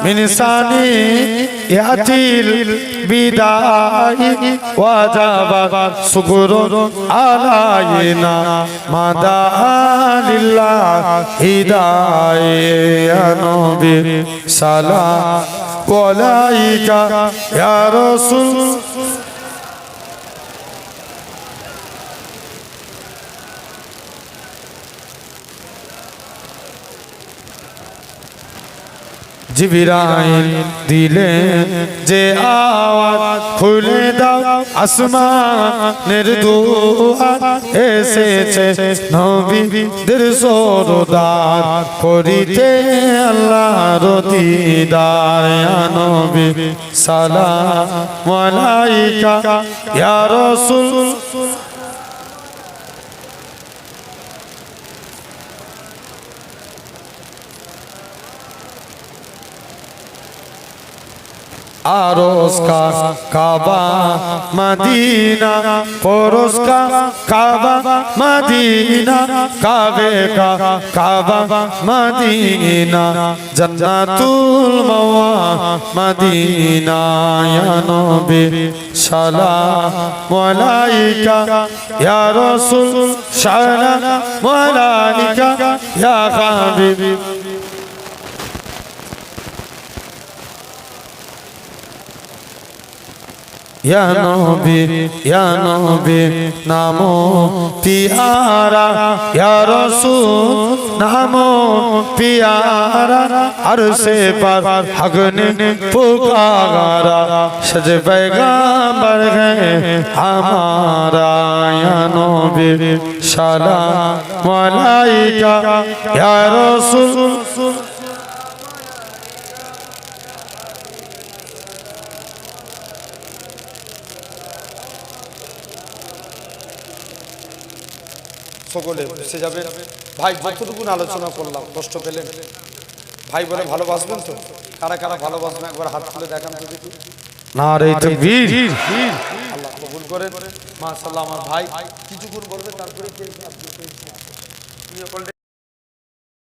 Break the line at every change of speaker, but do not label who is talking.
من سانية البداء وجب شكر علينا مدى لله هداية يا نبي سلام عليك يا رسول জিবরাইল দিলেন যে আওয়াজ খুলে দাও আসমানের দুয়ার এসেছে নবীদের সরদার করিতে আল্লাহর দিদার ইয়া নবী সালাম আলাইকা ইয়া রাসূল आरोस का काबा मदीना परोस का काबा मदीना काबे का काबा मदीना जन्नतुल मवा मदीना या नबी सलाम अलैका या रसूल सलाम अलैका या हबीबी या नबी नामो प्यारा या रसूल नामो प्यारा अरसे पर हक ने पुकारा सज पैगंबर है हमारा या नबी सलाम अलैका या रसूल সকলে বসে যাবে ভাই যতটুকু আলোচনা করলাম কষ্ট পেলেন ভাই বলে ভালোবাসবেন তো কারা কারা ভালোবাসবেন একবার হাত তুলে দেখান তো দেখি নারে তাকবীর আল্লাহ কবুল করেন মাশাআল্লাহ আমার ভাই কিছুক্ষণ বলবে তারপরে